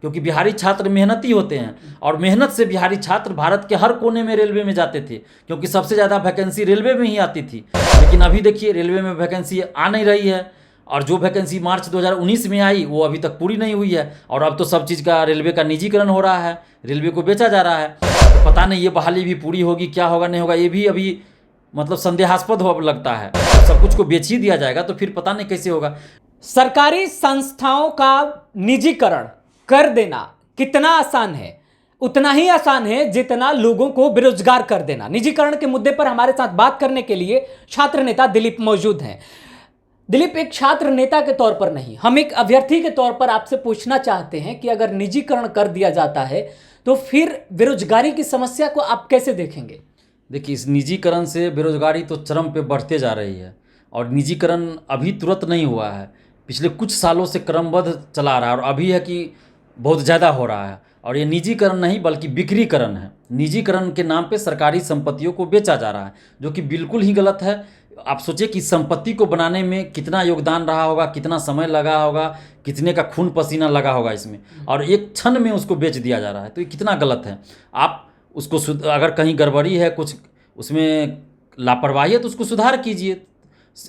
क्योंकि बिहारी छात्र मेहनती होते हैं और मेहनत से बिहारी छात्र भारत के हर कोने में रेलवे में जाते थे, क्योंकि सबसे ज़्यादा वैकेंसी रेलवे में ही आती थी। लेकिन अभी देखिए रेलवे में वैकेंसी आ नहीं रही है, और जो वैकेंसी मार्च 2019 में आई वो अभी तक पूरी नहीं हुई है। और अब तो सब चीज़ का रेलवे का निजीकरण हो रहा है, रेलवे को बेचा जा रहा है। तो पता नहीं ये बहाली भी पूरी होगी, क्या होगा नहीं होगा, ये भी अभी मतलब संदेहास्पद हो लगता है। सब कुछ को बेच ही दिया जाएगा तो फिर पता नहीं कैसे होगा। सरकारी संस्थाओं का निजीकरण कर देना कितना आसान है? उतना ही आसान है जितना लोगों को बेरोजगार कर देना। निजीकरण के मुद्दे पर हमारे साथ बात करने के लिए छात्र नेता दिलीप मौजूद हैं। दिलीप, एक छात्र नेता के तौर पर नहीं, हम एक अभ्यर्थी के तौर पर आपसे पूछना चाहते हैं कि अगर निजीकरण कर दिया जाता है तो फिर बेरोजगारी की समस्या को आप कैसे देखेंगे? देखिए, इस निजीकरण से बेरोजगारी तो चरम पे बढ़ते जा रही है, और निजीकरण अभी तुरंत नहीं हुआ है, पिछले कुछ सालों से क्रमबद्ध चला रहा है, और अभी है कि बहुत ज़्यादा हो रहा है। और ये निजीकरण नहीं बल्कि बिक्रीकरण है। निजीकरण के नाम पे सरकारी संपत्तियों को बेचा जा रहा है, जो कि बिल्कुल ही गलत है। आप सोचिए कि संपत्ति को बनाने में कितना योगदान रहा होगा, कितना समय लगा होगा, कितने का खून पसीना लगा होगा इसमें, और एक क्षण में उसको बेच दिया जा रहा है। तो ये कितना गलत है। आप उसको अगर कहीं गड़बड़ी है, कुछ उसमें लापरवाही है तो उसको सुधार कीजिए,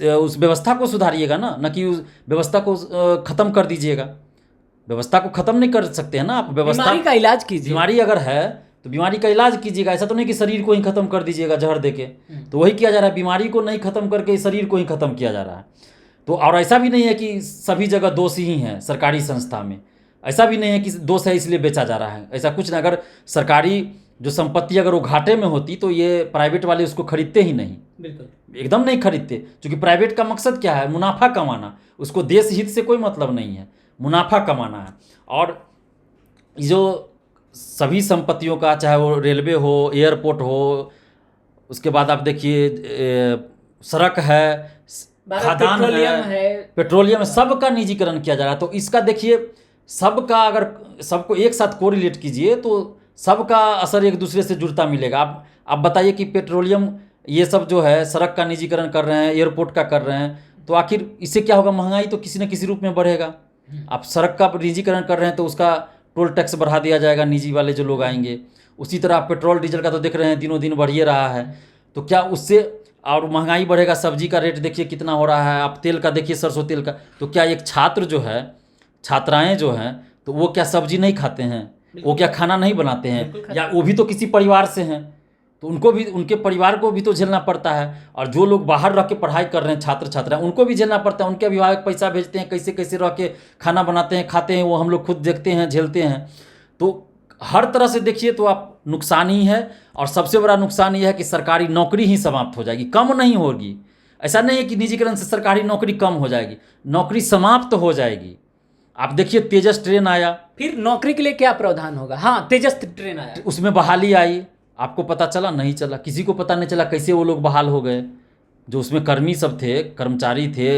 उस व्यवस्था को सुधारिएगा ना, न कि उस व्यवस्था को ख़त्म कर दीजिएगा। व्यवस्था को ख़त्म नहीं कर सकते हैं ना आप। व्यवस्था, बीमारी का इलाज कीजिए। बीमारी अगर है तो बीमारी का इलाज कीजिएगा। ऐसा तो नहीं कि शरीर को ही ख़त्म कर दीजिएगा जहर देके। तो वही किया जा रहा है, बीमारी को नहीं ख़त्म करके शरीर को ही ख़त्म किया जा रहा है। तो और ऐसा भी नहीं है कि सभी जगह दोष ही हैं सरकारी संस्था में। ऐसा भी नहीं है कि दोष है इसलिए बेचा जा रहा है, ऐसा कुछ नहीं। अगर सरकारी जो संपत्ति अगर वो घाटे में होती तो ये प्राइवेट वाले उसको खरीदते ही नहीं, बिल्कुल एकदम नहीं खरीदते। क्योंकि प्राइवेट का मकसद क्या है? मुनाफा कमाना। उसको देश हित से कोई मतलब नहीं है, मुनाफा कमाना है। और जो सभी संपत्तियों का, चाहे वो रेलवे हो, एयरपोर्ट हो, उसके बाद आप देखिए सड़क है, खदान है, पेट्रोलियम है, सबका निजीकरण किया जा रहा है। तो इसका देखिए सबका, अगर सबको एक साथ कोरिलेट कीजिए तो सबका असर एक दूसरे से जुड़ता मिलेगा। आप बताइए कि पेट्रोलियम ये सब जो है सड़क का निजीकरण कर रहे हैं, एयरपोर्ट का कर रहे हैं, तो आखिर इससे क्या होगा? महंगाई तो किसी न किसी रूप में बढ़ेगा। आप सड़क का निजीकरण कर रहे हैं तो उसका टोल टैक्स बढ़ा दिया जाएगा, निजी वाले जो लोग आएंगे। उसी तरह आप पेट्रोल डीजल का तो देख रहे हैं दिनों दिन बढ़िए रहा है। तो क्या उससे और महंगाई बढ़ेगा? सब्जी का रेट देखिए कितना हो रहा है, आप तेल का देखिए, सरसों तेल का। तो क्या एक छात्र जो है, छात्राएं जो हैं, तो वो क्या सब्जी नहीं खाते हैं? वो क्या खाना नहीं बनाते हैं? या वो भी तो किसी परिवार से हैं, तो उनको भी, उनके परिवार को भी तो झेलना पड़ता है। और जो लोग बाहर रह के पढ़ाई कर रहे हैं, छात्र छात्राएं, उनको भी झेलना पड़ता है। उनके अभिभावक पैसा भेजते हैं, कैसे कैसे रह के खाना बनाते हैं, खाते हैं, वो हम लोग खुद देखते हैं, झेलते हैं। तो हर तरह से देखिए तो आप नुकसान ही है। और सबसे बड़ा नुकसान ये है कि सरकारी नौकरी ही समाप्त हो जाएगी, कम नहीं होगी। ऐसा नहीं है कि निजीकरण से सरकारी नौकरी कम हो जाएगी, नौकरी समाप्त हो जाएगी। आप देखिए तेजस ट्रेन आया, फिर नौकरी के लिए क्या प्रावधान होगा? हाँ, तेजस ट्रेन आया, उसमें बहाली आई, आपको पता चला? नहीं चला, किसी को पता नहीं चला कैसे वो लोग बहाल हो गए। जो उसमें कर्मी सब थे, कर्मचारी थे,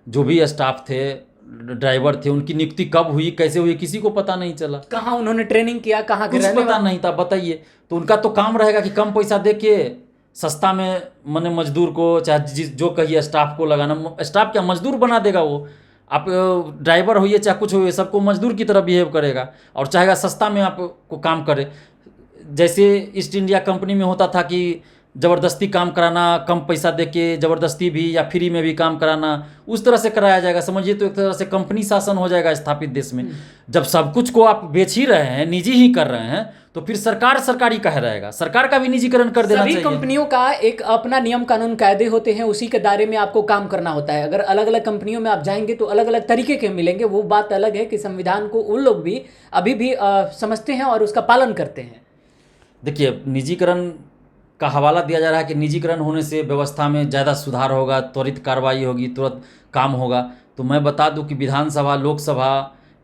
जो भी स्टाफ थे, ड्राइवर थे, उनकी नियुक्ति कब हुई, कैसे हुई, किसी को पता नहीं चला। कहाँ उन्होंने ट्रेनिंग किया, कहाँ कुछ पता नहीं था, बताइए। तो उनका तो काम रहेगा कि कम पैसा दे के सस्ता में मने मजदूर को, चाहे जो कहिए स्टाफ को लगाना। स्टाफ क्या मजदूर बना देगा वो? आप ड्राइवर होइए चाहे कुछ होइए, सबको मजदूर की तरह बिहेव करेगा और चाहेगा सस्ता में आपको काम करे। जैसे ईस्ट इंडिया कंपनी में होता था कि ज़बरदस्ती काम कराना, कम पैसा देके ज़बरदस्ती भी या फ्री में भी काम कराना, उस तरह से कराया जाएगा। समझिए तो एक तरह से कंपनी शासन हो जाएगा स्थापित देश में। जब सब कुछ को आप बेच ही रहे हैं, निजी ही कर रहे हैं, तो फिर सरकार सरकारी कह रहेगा। सरकार का भी निजीकरण कर देना चाहिए। सभी कंपनियों का एक अपना नियम कानून कायदे होते हैं, उसी के दायरे में आपको काम करना होता है। अगर अलग अलग कंपनियों में आप जाएंगे तो अलग अलग तरीके के मिलेंगे। वो बात अलग है कि संविधान को उन लोग भी अभी भी समझते हैं और उसका पालन करते हैं। देखिए, निजीकरण का हवाला दिया जा रहा है कि निजीकरण होने से व्यवस्था में ज़्यादा सुधार होगा, त्वरित कार्रवाई होगी, तुरंत काम होगा। तो मैं बता दूं कि विधानसभा, लोकसभा,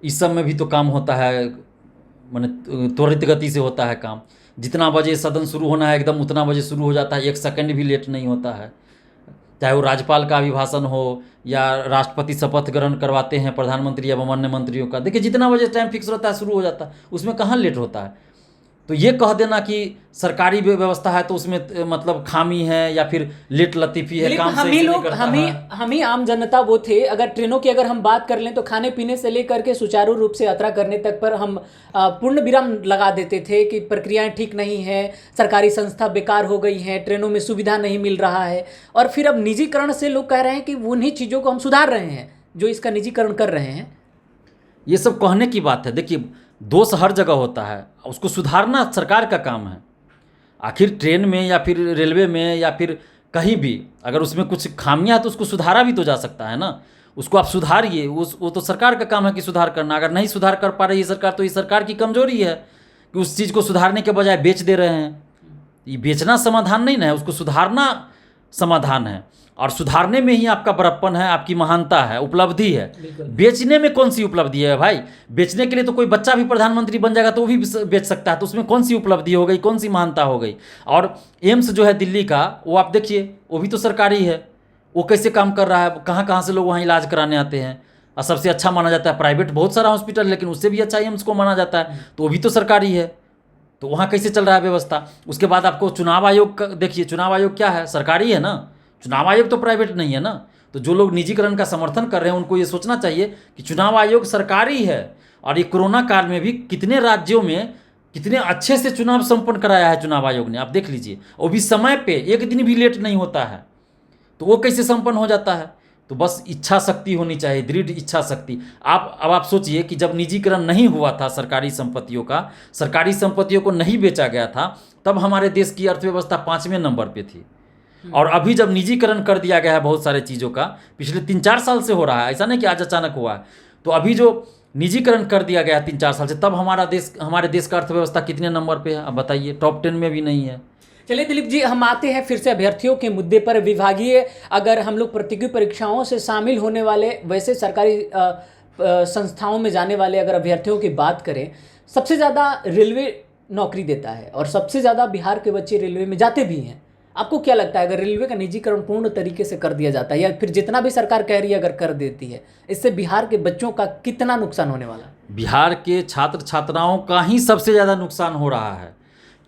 इस सब में भी तो काम होता है, माने त्वरित गति से होता है काम। जितना बजे सदन शुरू होना है एकदम उतना बजे शुरू हो जाता है, एक सेकंड भी लेट नहीं होता है। चाहे वो राज्यपाल का अभिभाषण हो या राष्ट्रपति शपथ ग्रहण करवाते हैं प्रधानमंत्री या अन्य मंत्रियों का, देखिए जितना बजे टाइम फिक्स रहता है शुरू हो जाता है, उसमें कहाँ लेट होता है। तो ये कह देना कि सरकारी व्यवस्था है तो उसमें मतलब खामी है या फिर लेट लतीफ़ी है, लेकिन काम हम सही ही से नहीं लोग करता है। हम ही आम जनता वो थे। अगर ट्रेनों की अगर हम बात कर लें तो खाने पीने से लेकर के सुचारू रूप से यात्रा करने तक पर हम पूर्ण विराम लगा देते थे कि प्रक्रियाएं ठीक नहीं है, सरकारी संस्था बेकार हो गई हैं, ट्रेनों में सुविधा नहीं मिल रहा है। और फिर अब निजीकरण से लोग कह रहे हैं कि उन्हीं चीज़ों को हम सुधार रहे हैं जो इसका निजीकरण कर रहे हैं। ये सब कहने की बात है। देखिए, दोष हर जगह होता है, उसको सुधारना सरकार का काम है। आखिर ट्रेन में या फिर रेलवे में या फिर कहीं भी अगर उसमें कुछ खामियां हैं तो उसको सुधारा भी तो जा सकता है ना। उसको आप सुधारिए, वो तो सरकार का काम है कि सुधार करना। अगर नहीं सुधार कर पा रही है सरकार तो ये सरकार की कमजोरी है कि उस चीज़ को सुधारने के बजाय बेच दे रहे हैं। ये बेचना समाधान नहीं ना है, उसको सुधारना समाधान है। और सुधारने में ही आपका बड़प्पन है, आपकी महानता है, उपलब्धि है। बेचने में कौन सी उपलब्धि है भाई? बेचने के लिए तो कोई बच्चा भी प्रधानमंत्री बन जाएगा तो वो भी बेच सकता है, तो उसमें कौन सी उपलब्धि हो गई, कौन सी महानता हो गई? और एम्स जो है दिल्ली का, वो आप देखिए, वो भी तो सरकारी है। वो कैसे काम कर रहा है? कहाँ कहाँ से लोग वहाँ इलाज कराने आते हैं। और सबसे अच्छा माना जाता है प्राइवेट बहुत सारा हॉस्पिटल, लेकिन उससे भी अच्छा एम्स को माना जाता है, तो वो भी तो सरकारी है। तो वहाँ कैसे चल रहा है व्यवस्था? उसके बाद आपको चुनाव आयोग का देखिए, चुनाव आयोग क्या है? सरकारी है ना। चुनाव आयोग तो प्राइवेट नहीं है ना। तो जो लोग निजीकरण का समर्थन कर रहे हैं उनको ये सोचना चाहिए कि चुनाव आयोग सरकारी है। और ये कोरोना काल में भी कितने राज्यों में कितने अच्छे से चुनाव संपन्न कराया है चुनाव आयोग ने, आप देख लीजिए। वो भी समय पे, एक दिन भी लेट नहीं होता है। तो वो कैसे संपन्न हो जाता है? तो बस इच्छा शक्ति होनी चाहिए, दृढ़ इच्छा शक्ति। आप सोचिए कि जब निजीकरण नहीं हुआ था सरकारी संपत्तियों का, सरकारी संपत्तियों को नहीं बेचा गया था, तब हमारे देश की अर्थव्यवस्था 5वें नंबर पे थी। और अभी जब निजीकरण कर दिया गया है बहुत सारे चीज़ों का, पिछले 3-4 साल से हो रहा है, ऐसा नहीं कि आज अचानक हुआ है। तो अभी जो निजीकरण कर दिया गया है 3-4 साल से, तब हमारे देश का अर्थव्यवस्था कितने नंबर पे है? अब बताइए, टॉप 10 में भी नहीं है। चलिए दिलीप जी, हम आते हैं फिर से अभ्यर्थियों के मुद्दे पर। विभागीय अगर हम लोग प्रतियोगी परीक्षाओं से शामिल होने वाले वैसे सरकारी संस्थाओं में जाने वाले अगर अभ्यर्थियों की बात करें, सबसे ज़्यादा रेलवे नौकरी देता है और सबसे ज़्यादा बिहार के बच्चे रेलवे में जाते भी हैं। आपको क्या लगता है, अगर रेलवे का निजीकरण पूर्ण तरीके से कर दिया जाता है या फिर जितना भी सरकार कह रही है अगर कर देती है, इससे बिहार के बच्चों का कितना नुकसान होने वाला है? बिहार के छात्र छात्राओं का ही सबसे ज़्यादा नुकसान हो रहा है।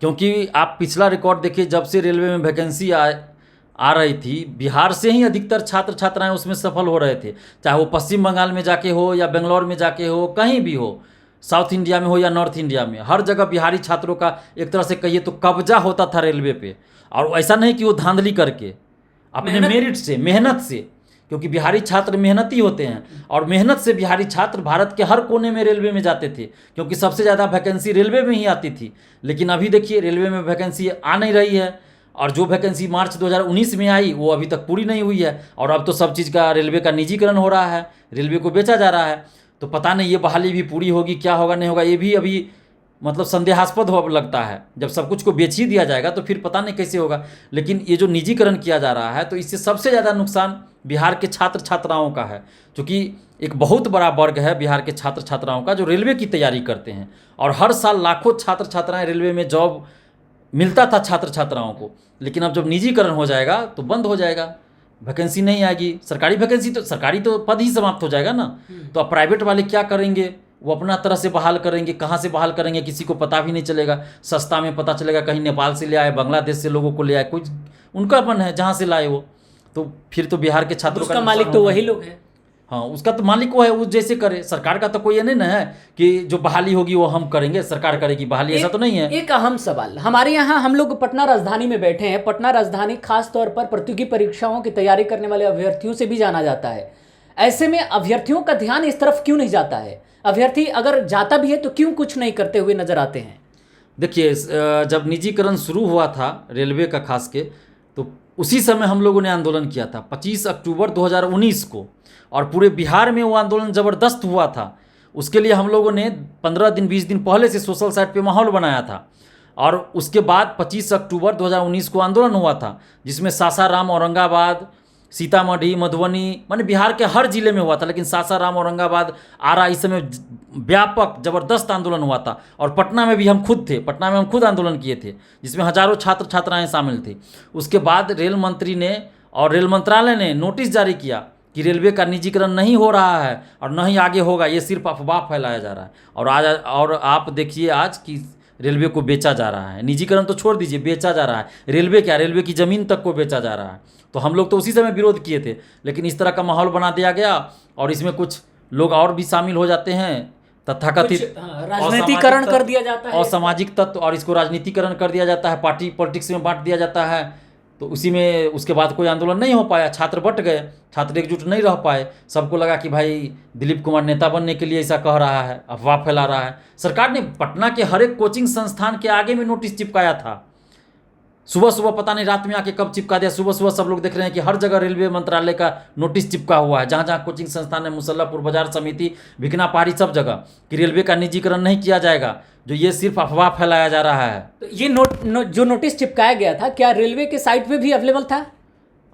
क्योंकि आप पिछला रिकॉर्ड देखिए, जब से रेलवे में वैकेंसी आ रही थी, बिहार से ही अधिकतर छात्र छात्राएं उसमें सफल हो रहे थे। चाहे वो पश्चिम बंगाल में जाके हो या बेंगलोर में जाके हो, कहीं भी हो, साउथ इंडिया में हो या नॉर्थ इंडिया में, हर जगह बिहारी छात्रों का एक तरह से कहिए तो कब्जा होता था रेलवे पे। और ऐसा नहीं कि वो धांधली करके, अपने मेरिट से, मेहनत से, क्योंकि बिहारी छात्र मेहनती होते हैं और मेहनत से बिहारी छात्र भारत के हर कोने में रेलवे में जाते थे, क्योंकि सबसे ज़्यादा वैकेंसी रेलवे में ही आती थी। लेकिन अभी देखिए, रेलवे में वैकेंसी आ नहीं रही है, और जो वैकेंसी मार्च 2019 में आई वो अभी तक पूरी नहीं हुई है। और अब तो सब चीज़ का रेलवे का निजीकरण हो रहा है, रेलवे को बेचा जा रहा है। तो पता नहीं ये बहाली भी पूरी होगी, क्या होगा नहीं होगा, ये भी अभी मतलब संदेहास्पद हो लगता है। जब सब कुछ को बेच ही दिया जाएगा तो फिर पता नहीं कैसे होगा। लेकिन ये जो निजीकरण किया जा रहा है, तो इससे सबसे ज़्यादा नुकसान बिहार के छात्र छात्राओं का है, क्योंकि एक बहुत बड़ा वर्ग है बिहार के छात्र छात्राओं का जो रेलवे की तैयारी करते हैं। और हर साल लाखों छात्र छात्राएं रेलवे में जॉब मिलता था छात्र छात्राओं को। लेकिन अब जब निजीकरण हो जाएगा तो बंद हो जाएगा, वैकेंसी नहीं आएगी। सरकारी वैकेंसी तो, सरकारी तो पद ही समाप्त हो जाएगा ना। तो अब प्राइवेट वाले क्या करेंगे? वो अपना तरह से बहाल करेंगे। कहाँ से बहाल करेंगे किसी को पता भी नहीं चलेगा। सस्ता में पता चलेगा, कहीं नेपाल से ले आए, बांग्लादेश से लोगों को ले आए, कुछ उनका मन है जहाँ से लाए वो। तो फिर तो बिहार के छात्रों उसका मालिक तो वही लोग हैं। हाँ, उसका तो मालिक वो है, वो जैसे करे। सरकार का तो कोई ये नहीं ना है कि जो बहाली होगी वो हम करेंगे, सरकार करेगी बहाली, ऐसा तो नहीं है। एक अहम सवाल, हमारे यहाँ हम लोग पटना राजधानी में बैठे हैं। पटना राजधानी खास तौर पर प्रतियोगी परीक्षाओं की तैयारी करने वाले अभ्यर्थियों से भी जाना जाता है। ऐसे में अभ्यर्थियों का ध्यान इस तरफ क्यों नहीं जाता है? अभ्यर्थी अगर जाता भी है तो क्यों कुछ नहीं करते हुए नजर आते हैं? देखिए, जब निजीकरण शुरू हुआ था रेलवे का खास के, तो उसी समय हम लोगों ने आंदोलन किया था 25 अक्टूबर 2019 को, और पूरे बिहार में वो आंदोलन ज़बरदस्त हुआ था। उसके लिए हम लोगों ने 15 दिन 20 दिन पहले से सोशल साइट पे माहौल बनाया था। और उसके बाद 25 अक्टूबर 2019 को आंदोलन हुआ था, जिसमें सासाराम, औरंगाबाद, सीतामढ़ी, मधुबनी, माने बिहार के हर जिले में हुआ था। लेकिन सासाराम, औरंगाबाद, आरा, इस समय व्यापक ज़बरदस्त आंदोलन हुआ था। और पटना में भी हम खुद थे, पटना में हम खुद आंदोलन किए थे, जिसमें हजारों छात्र छात्राएं शामिल थे। उसके बाद रेल मंत्री ने और रेल मंत्रालय ने नोटिस जारी किया कि रेलवे का निजीकरण नहीं हो रहा है और न ही आगे होगा, ये सिर्फ अफवाह फैलाया जा रहा है। और आप देखिए आज कि रेलवे को बेचा जा रहा है। निजीकरण तो छोड़ दीजिए, बेचा जा रहा है। रेलवे क्या, रेलवे की ज़मीन तक को बेचा जा रहा है। तो हम लोग तो उसी समय विरोध किए थे, लेकिन इस तरह का माहौल बना दिया गया और इसमें कुछ लोग और भी शामिल हो जाते हैं, तथाकथित राजनीतिकरण कर दिया जाता है, असामाजिक तत्व, और इसको राजनीतिकरण कर दिया जाता है, पार्टी पॉलिटिक्स में बांट दिया जाता है। तो उसी में उसके बाद कोई आंदोलन नहीं हो पाया, छात्र बट गए, छात्र एकजुट नहीं रह पाए। सबको लगा कि भाई दिलीप कुमार नेता बनने के लिए ऐसा कह रहा है, अफवाह फैला रहा है। सरकार ने पटना के हर एक कोचिंग संस्थान के आगे में नोटिस चिपकाया था। सुबह सुबह, पता नहीं रात में आके कब चिपका दिया, सुबह सुबह सब लोग देख रहे हैं कि हर जगह रेलवे मंत्रालय का नोटिस चिपका हुआ है, जहाँ जहाँ कोचिंग संस्थान है, मुसल्लापुर बाजार समिति, भिकना पहाड़ी, सब जगह, कि रेलवे का निजीकरण नहीं किया जाएगा, जो ये सिर्फ अफवाह फैलाया जा रहा है। तो ये जो नोटिस चिपकाया गया था, क्या रेलवे के साइट पे भी अवेलेबल था?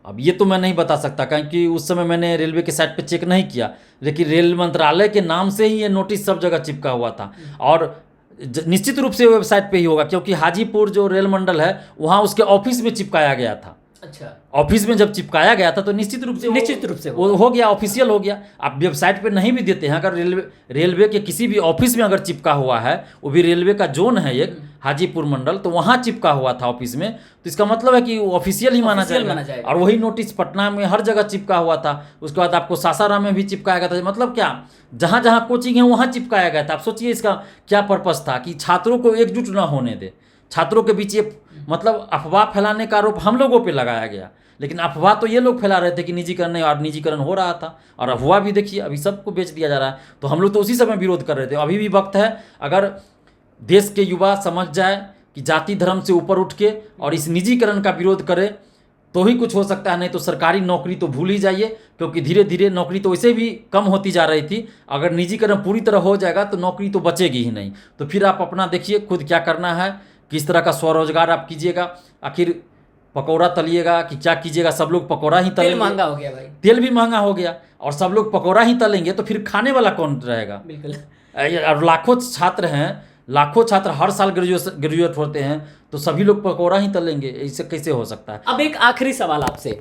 अब ये तो मैं नहीं बता सकता, क्योंकि उस समय मैंने रेलवे के साइट पे चेक नहीं किया, लेकिन रेल मंत्रालय के नाम से ही ये नोटिस सब जगह चिपका हुआ था। और निश्चित रूप से वेबसाइट पे ही होगा, क्योंकि हाजीपुर जो रेल मंडल है वहाँ उसके ऑफिस में चिपकाया गया था। अच्छा, ऑफिस में जब चिपकाया गया था तो निश्चित रूप से वो हो गया, ऑफिशियल हो गया। आप वेबसाइट पे नहीं भी देते हैं, अगर रेलवे के किसी भी ऑफिस में अगर चिपका हुआ है, वो भी रेलवे का जोन है एक हाजीपुर मंडल, तो वहाँ चिपका हुआ था ऑफिस में, तो इसका मतलब है कि वो ऑफिशियल ही माना जाएगा। और वही नोटिस पटना में हर जगह चिपका हुआ था। उसके बाद आपको सासाराम में भी चिपकाया गया था। मतलब क्या, जहाँ जहाँ कोचिंग है वहाँ चिपकाया गया था। आप सोचिए इसका क्या पर्पस था, कि छात्रों को एकजुट न होने दे, छात्रों के बीच ये मतलब अफवाह फैलाने का आरोप हम लोगों पे लगाया गया। लेकिन अफवाह तो ये लोग फैला रहे थे कि निजीकरण नहीं, और निजीकरण हो रहा था, और अफवाह भी देखिए अभी सबको बेच दिया जा रहा है। तो हम लोग तो उसी समय विरोध कर रहे थे। अभी भी वक्त है, अगर देश के युवा समझ जाए कि जाति धर्म से ऊपर उठ के और इस निजीकरण का विरोध करे तो ही कुछ हो सकता है, नहीं तो सरकारी नौकरी तो भूल ही जाइए, क्योंकि धीरे धीरे नौकरी तो वैसे भी कम होती जा रही थी। अगर निजीकरण पूरी तरह हो जाएगा तो नौकरी तो बचेगी ही नहीं। तो फिर आप अपना देखिए खुद क्या करना है, किस तरह का स्वरोजगार आप कीजिएगा, आखिर पकौड़ा तलिएगा कि क्या कीजिएगा। सब लोग पकौड़ा ही तलेंगे, तेल महंगा हो गया भाई, तेल भी महंगा हो गया, और सब लोग पकौड़ा ही तलेंगे तो फिर खाने वाला कौन रहेगा? बिल्कुल। और लाखों छात्र हैं, लाखों छात्र हर साल ग्रेजुएट होते हैं, तो सभी लोग पकौड़ा ही तलेंगे, इससे कैसे हो सकता है? अब एक आखिरी सवाल आपसे,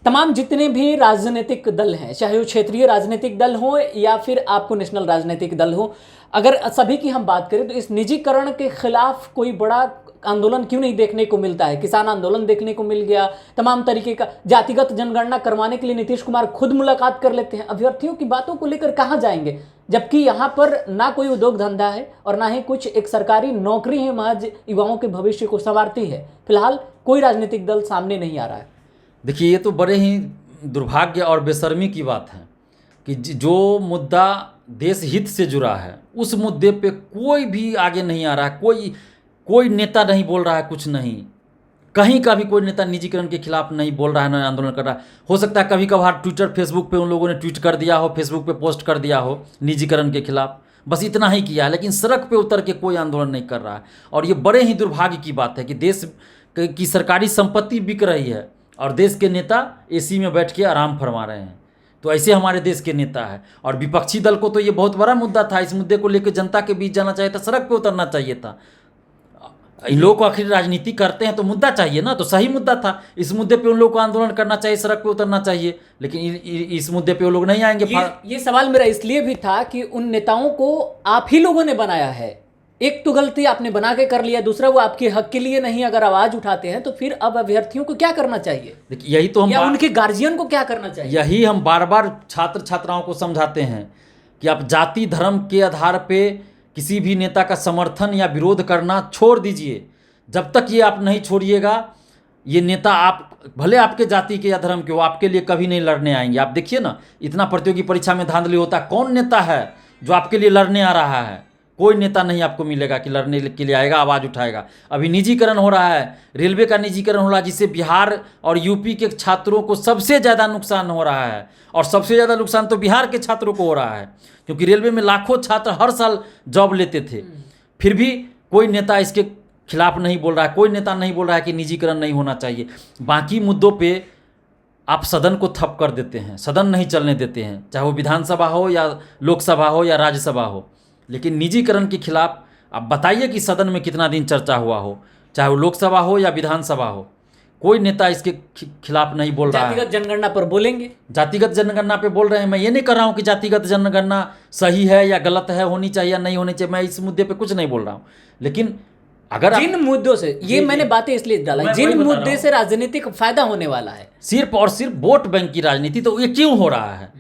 तमाम जितने भी राजनीतिक दल हैं, चाहे वो क्षेत्रीय राजनीतिक दल हो या फिर आपको नेशनल राजनीतिक दल हो, अगर सभी की हम बात करें तो इस निजीकरण के खिलाफ कोई बड़ा आंदोलन क्यों नहीं देखने को मिलता है? किसान आंदोलन देखने को मिल गया, तमाम तरीके का जातिगत जनगणना करवाने के लिए नीतीश कुमार खुद मुलाकात कर लेते हैं। अभ्यर्थियों की बातों को लेकर कहाँ जाएंगे, जबकि यहाँ पर ना कोई उद्योग धंधा है और ना ही कुछ एक सरकारी नौकरी है महज युवाओं के भविष्य को संवारती है। फिलहाल कोई राजनीतिक दल सामने नहीं आ रहा है। देखिए, ये तो बड़े ही दुर्भाग्य और बेशर्मी की बात है कि जो मुद्दा देश हित से जुड़ा है उस मुद्दे पे कोई भी आगे नहीं आ रहा है। कोई नेता नहीं बोल रहा है, कुछ नहीं, कहीं का भी कोई नेता निजीकरण के खिलाफ नहीं बोल रहा है, ना आंदोलन कर रहा है। हो सकता है कभी कभार ट्विटर फेसबुक पे उन लोगों ने ट्वीट कर दिया हो, फेसबुक पे पोस्ट कर दिया हो निजीकरण के खिलाफ, बस इतना ही किया है, लेकिन सड़क पे उतर के कोई आंदोलन नहीं कर रहा है। और ये बड़े ही दुर्भाग्य की बात है कि देश की सरकारी संपत्ति बिक रही है और देश के नेता एसी में बैठ के आराम फरमा रहे हैं। तो ऐसे हमारे देश के नेता है। और विपक्षी दल को तो ये बहुत बड़ा मुद्दा था, इस मुद्दे को लेकर जनता के बीच जाना चाहिए था, सड़क पे उतरना चाहिए था। इन लोगों को आखिर राजनीति करते हैं तो मुद्दा चाहिए ना, तो सही मुद्दा था। इस मुद्दे पे उन लोगों को आंदोलन करना चाहिए, सड़क पे उतरना चाहिए, लेकिन इस मुद्दे पे वो लोग नहीं आएंगे। ये सवाल मेरा इसलिए भी था कि उन नेताओं को आप ही लोगों ने बनाया है। एक तो गलती आपने बना के कर लिया, दूसरा वो आपके हक के लिए नहीं अगर आवाज उठाते हैं, तो फिर अब अभ्यर्थियों को क्या करना चाहिए? देखिए, यही तो हम या उनके गार्जियन को क्या करना चाहिए? यही हम बार बार छात्र छात्राओं को समझाते हैं कि आप जाति धर्म के आधार पे किसी भी नेता का समर्थन या विरोध करना छोड़ दीजिए। जब तक ये आप नहीं छोड़िएगा, ये नेता आप भले आपके जाति के या धर्म के हो, आपके लिए कभी नहीं लड़ने आएंगे। आप देखिए ना, इतना प्रतियोगी परीक्षा में धांधली होता है, कौन नेता है जो आपके लिए लड़ने आ रहा है? कोई नेता नहीं आपको मिलेगा कि लड़ने के लिए आएगा, आवाज़ उठाएगा। अभी निजीकरण हो रहा है, रेलवे का निजीकरण हो रहा है, जिससे बिहार और यूपी के छात्रों को सबसे ज़्यादा नुकसान हो रहा है। और सबसे ज़्यादा नुकसान तो बिहार के छात्रों को हो रहा है, क्योंकि रेलवे में लाखों छात्र हर साल जॉब लेते थे। फिर भी कोई नेता इसके खिलाफ नहीं बोल रहा है, कोई नेता नहीं बोल रहा है कि निजीकरण नहीं होना चाहिए। बाकी मुद्दों पे आप सदन को ठप कर देते हैं, सदन नहीं चलने देते हैं, चाहे वो विधानसभा हो या लोकसभा हो या राज्यसभा हो। लेकिन निजीकरण के खिलाफ आप बताइए कि सदन में कितना दिन चर्चा हुआ हो, चाहे वो लोकसभा हो या विधानसभा हो, कोई नेता इसके खिलाफ नहीं बोल रहा है। जातिगत जनगणना पर बोलेंगे, जातिगत जनगणना पे बोल रहे हैं। मैं ये नहीं कर रहा हूँ कि जातिगत जनगणना सही है या गलत है, होनी चाहिए या नहीं होनी चाहिए, मैं इस मुद्दे पे कुछ नहीं बोल रहा हूँ। लेकिन अगर जिन मुद्दों से ये मैंने बातें इसलिए डाला, मैं जिन वही बता रहा मुद्दे हूं। से राजनीतिक फायदा होने वाला है, सिर्फ और सिर्फ वोट बैंक की राजनीति, तो ये क्यों हो रहा है?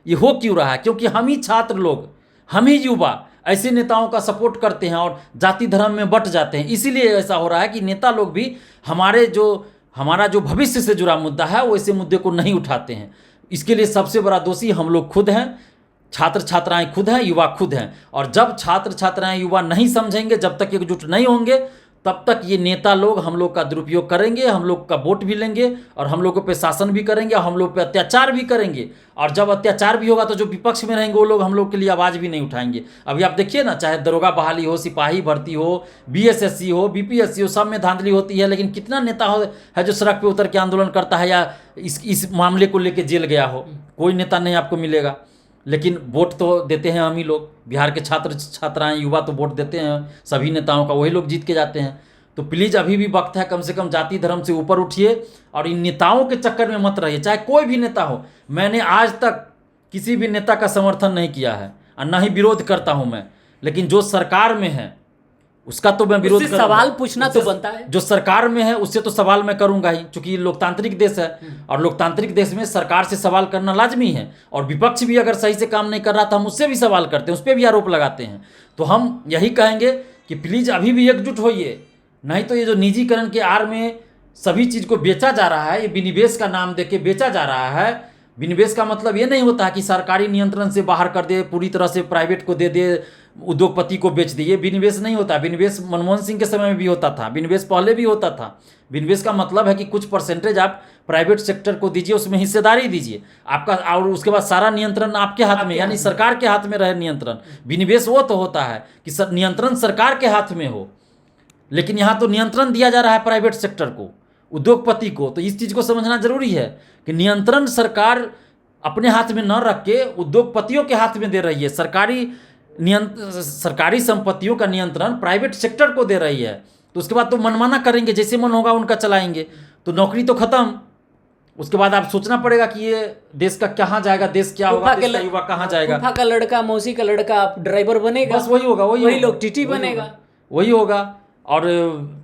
ये हो क्यों रहा है? क्योंकि हम ही छात्र लोग, हम ही युवा ऐसे नेताओं का सपोर्ट करते हैं और जाति धर्म में बट जाते हैं। इसीलिए ऐसा हो रहा है कि नेता लोग भी हमारा जो भविष्य से जुड़ा मुद्दा है वो ऐसे मुद्दे को नहीं उठाते हैं। इसके लिए सबसे बड़ा दोषी हम लोग खुद हैं, छात्र छात्राएं खुद हैं, युवा खुद हैं। और जब छात्र छात्राएं युवा नहीं समझेंगे, जब तक एकजुट नहीं होंगे, तब तक ये नेता लोग हम लोग का दुरुपयोग करेंगे, हम लोग का वोट भी लेंगे और हम लोगों पे शासन भी करेंगे और हम लोग पे अत्याचार भी करेंगे। और जब अत्याचार भी होगा तो जो विपक्ष में रहेंगे वो लोग हम लोग के लिए आवाज़ भी नहीं उठाएंगे। अभी आप देखिए ना, चाहे दरोगा बहाली हो, सिपाही भर्ती हो, बीएसएससी हो, बीपीएससी हो, सब में धांधली होती है। लेकिन कितना नेता है जो सड़क पे उतर के आंदोलन करता है या इस मामले को लेके जेल गया हो? कोई नेता नहीं आपको मिलेगा। लेकिन वोट तो देते हैं हम ही लोग, बिहार के छात्र छात्राएं युवा तो वोट देते हैं सभी नेताओं का, वही लोग जीत के जाते हैं। तो प्लीज़ अभी भी वक्त है, कम से कम जाति धर्म से ऊपर उठिए और इन नेताओं के चक्कर में मत रहिए, चाहे कोई भी नेता हो। मैंने आज तक किसी भी नेता का समर्थन नहीं किया है और ना ही विरोध करता हूं मैं, लेकिन जो सरकार में है उसका तो मैं विरोध उससे सवाल पूछना तो बनता है। जो सरकार में है उससे तो सवाल मैं करूंगा ही, क्योंकि लोकतांत्रिक देश है और लोकतांत्रिक देश में सरकार से सवाल करना लाजमी है। और विपक्ष भी अगर सही से काम नहीं कर रहा तो हम उससे भी सवाल करते हैं, उस पर भी आरोप लगाते हैं। तो हम यही कहेंगे कि प्लीज़ अभी भी एकजुट होइए, नहीं तो ये जो निजीकरण के आड़ में सभी चीज़ को बेचा जा रहा है, ये विनिवेश का नाम देके बेचा जा रहा है। विनिवेश का मतलब ये नहीं होता कि सरकारी नियंत्रण से बाहर कर दे, पूरी तरह से प्राइवेट को दे दे, उद्योगपति को बेच दे। ये विनिवेश नहीं होता। विनिवेश मनमोहन सिंह के समय में भी होता था, विनिवेश पहले भी होता था। विनिवेश का मतलब है कि कुछ परसेंटेज आप प्राइवेट सेक्टर को दीजिए, उसमें हिस्सेदारी दीजिए आपका, और उसके बाद सारा नियंत्रण आपके हाथ में, यानी सरकार के हाथ में रहे नियंत्रण। विनिवेश वो तो होता है कि नियंत्रण सरकार के हाथ में हो, लेकिन यहाँ तो नियंत्रण दिया जा रहा है प्राइवेट सेक्टर को, उद्योगपति को। तो इस चीज़ को समझना जरूरी है कि नियंत्रण सरकार अपने हाथ में न रख के उद्योगपतियों के हाथ में दे रही है। सरकारी संपत्तियों का नियंत्रण प्राइवेट सेक्टर को दे रही है। तो उसके बाद तो मनमाना करेंगे, जैसे मन होगा उनका चलाएंगे, तो नौकरी तो खत्म। उसके बाद आप सोचना पड़ेगा कि ये देश का कहाँ जाएगा, देश क्या होगा, देश का युवा कहाँ जाएगा। फूफा का लड़का, मौसी का लड़का ड्राइवर बनेगा, बस वही होगा, वही लोग टीटी बनेगा, वही होगा। और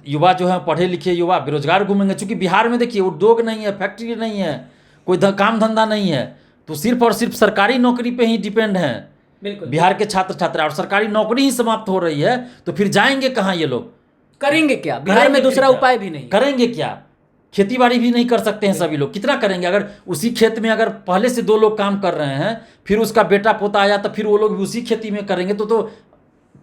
युवा जो है, पढ़े लिखे युवा बेरोजगार घूमेंगे। चूंकि बिहार में देखिए उद्योग नहीं है, फैक्ट्री नहीं है, कोई काम धंधा नहीं है, तो सिर्फ और सिर्फ सरकारी नौकरी पे ही डिपेंड है बिल्कुल बिहार के छात्र छात्रा। और सरकारी नौकरी ही समाप्त हो रही है, तो फिर जाएंगे कहाँ ये लोग? करेंगे क्या? बिहार में दूसरा उपाय भी नहीं, करेंगे क्या? खेती बाड़ी भी नहीं कर सकते हैं सभी लोग, कितना करेंगे? अगर उसी खेत में अगर पहले से 2 लोग काम कर रहे हैं, फिर उसका बेटा पोता आया, तो फिर वो लोग भी उसी खेती में करेंगे, तो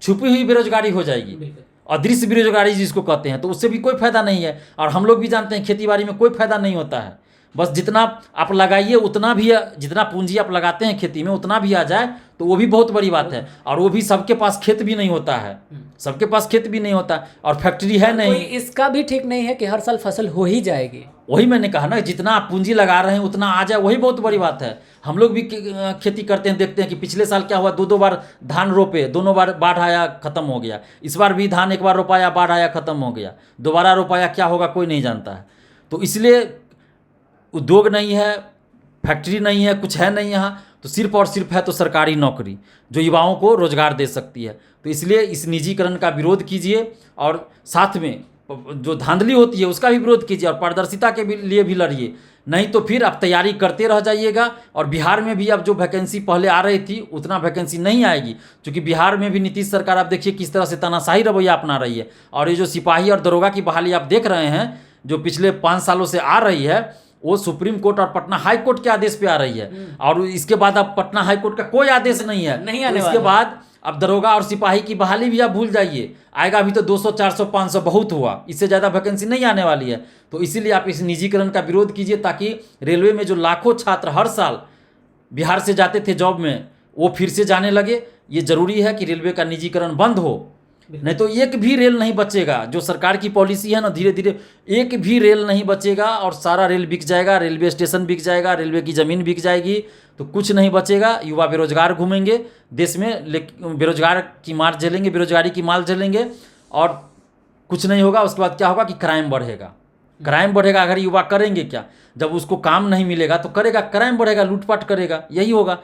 छुपी हुई बेरोजगारी हो जाएगी, अदृश्य बेरोजगारी जिसको कहते हैं। तो उससे भी कोई फायदा नहीं है। और हम लोग भी जानते हैं खेती बाड़ी में कोई फायदा नहीं होता है। बस जितना आप लगाइए उतना भी, जितना पूंजी आप लगाते हैं खेती में उतना भी आ जाए तो वो भी बहुत बड़ी बात है। और वो भी सबके पास खेत भी नहीं होता है, सबके पास खेत भी नहीं होता और फैक्ट्री है नहीं। इसका भी ठीक नहीं है कि हर साल फसल हो ही जाएगी। वही मैंने कहा ना, जितना आप पूंजी लगा रहे हैं उतना आ जाए, वही बहुत बड़ी बात है। हम लोग भी खेती करते हैं, देखते हैं कि पिछले साल क्या हुआ, 2 बार धान रोपे, दोनों बार बाढ़ आया, खत्म हो गया। इस बार भी धान एक बार रोपाया, बाढ़ आया, खत्म हो गया। दोबारा रोपाया, क्या होगा कोई नहीं जानता है। तो इसलिए उद्योग नहीं है, फैक्ट्री नहीं है, कुछ है नहीं यहाँ, तो सिर्फ और सिर्फ है तो सरकारी नौकरी जो युवाओं को रोजगार दे सकती है। तो इसलिए इस निजीकरण का विरोध कीजिए और साथ में जो धांधली होती है उसका भी विरोध कीजिए और पारदर्शिता के लिए भी लड़िए। नहीं तो फिर आप तैयारी करते रह जाइएगा। और बिहार में भी अब जो वैकेंसी पहले आ रही थी उतना वैकेंसी नहीं आएगी, क्योंकि बिहार में भी नीतीश सरकार आप देखिए किस तरह से तानाशाही रवैया अपना रही है। और ये जो सिपाही और दरोगा की बहाली आप देख रहे हैं जो पिछले 5 सालों से आ रही है, वो सुप्रीम कोर्ट और पटना हाई कोर्ट के आदेश पे आ रही है। और इसके बाद अब पटना हाई कोर्ट का कोई आदेश नहीं है, नहीं आने तो इसके बाद अब दरोगा और सिपाही की बहाली भी आप भूल जाइए, आएगा अभी तो 200 400 500 बहुत हुआ, इससे ज़्यादा वैकेंसी नहीं आने वाली है। तो इसीलिए आप इस निजीकरण का विरोध कीजिए, ताकि रेलवे में जो लाखों छात्र हर साल बिहार से जाते थे जॉब में, वो फिर से जाने लगे। ये जरूरी है कि रेलवे का निजीकरण बंद हो, नहीं तो एक भी रेल नहीं बचेगा। जो सरकार की पॉलिसी है ना, धीरे धीरे एक भी रेल नहीं बचेगा और सारा रेल बिक जाएगा, रेलवे स्टेशन बिक जाएगा, रेलवे की ज़मीन बिक जाएगी, तो कुछ नहीं बचेगा। युवा बेरोजगार घूमेंगे देश में, बेरोजगार की मार झेलेंगे, बेरोजगारी की मार झेलेंगे और कुछ नहीं होगा। उसके बाद क्या होगा कि क्राइम बढ़ेगा, क्राइम बढ़ेगा। अगर युवा करेंगे क्या, जब उसको काम नहीं मिलेगा तो करेगा, क्राइम बढ़ेगा, लूटपाट करेगा, यही होगा।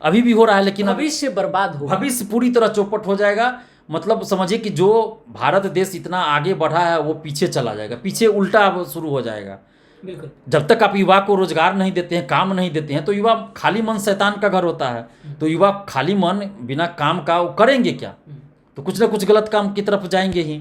अभी भी हो रहा है, लेकिन भविष्य बर्बाद होगा, भविष्य पूरी तरह चौपट हो जाएगा। मतलब समझिए कि जो भारत देश इतना आगे बढ़ा है वो पीछे चला जाएगा, पीछे उल्टा अब शुरू हो जाएगा। बिल्कुल। जब तक आप युवा को रोजगार नहीं देते हैं, काम नहीं देते हैं, तो युवा खाली मन शैतान का घर होता है। तो युवा खाली मन बिना काम का वो करेंगे क्या? तो कुछ ना कुछ गलत काम की तरफ जाएंगे ही।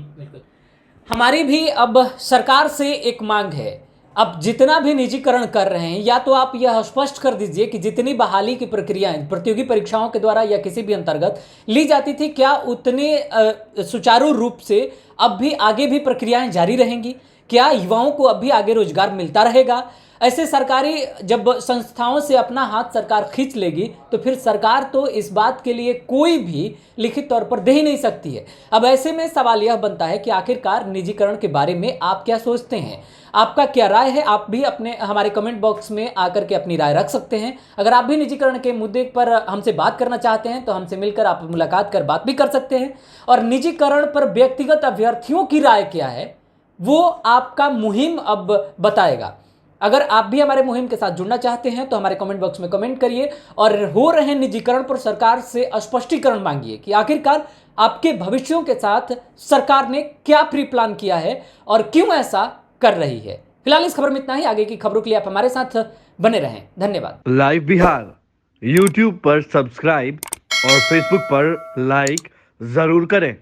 हमारी भी अब सरकार से एक मांग है, अब जितना भी निजीकरण कर रहे हैं, या तो आप यह स्पष्ट कर दीजिए कि जितनी बहाली की प्रक्रियाएं प्रतियोगी परीक्षाओं के द्वारा या किसी भी अंतर्गत ली जाती थी, क्या उतने सुचारू रूप से अब भी आगे भी प्रक्रियाएं जारी रहेंगी? क्या युवाओं को अब भी आगे रोजगार मिलता रहेगा? ऐसे सरकारी जब संस्थाओं से अपना हाथ सरकार खींच लेगी तो फिर सरकार तो इस बात के लिए कोई भी लिखित तौर पर दे ही नहीं सकती है। अब ऐसे में सवाल यह बनता है कि आखिरकार निजीकरण के बारे में आप क्या सोचते हैं, आपका क्या राय है? आप भी अपने हमारे कमेंट बॉक्स में आकर के अपनी राय रख सकते हैं। अगर आप भी निजीकरण के मुद्दे पर हमसे बात करना चाहते हैं तो हमसे मिलकर आप मुलाकात कर बात भी कर सकते हैं। और निजीकरण पर व्यक्तिगत अभ्यर्थियों की राय क्या है वो आपका मुहिम अब बताएगा। अगर आप भी हमारे मुहिम के साथ जुड़ना चाहते हैं तो हमारे कमेंट बॉक्स में कमेंट करिए और हो रहे निजीकरण पर सरकार से स्पष्टीकरण मांगिए कि आखिरकार आपके भविष्यों के साथ सरकार ने क्या प्री प्लान किया है और क्यों ऐसा कर रही है। फिलहाल इस खबर में इतना ही। आगे की खबरों के लिए आप हमारे साथ बने रहें। धन्यवाद। लाइव बिहार YouTube पर सब्सक्राइब और Facebook पर लाइक जरूर करें।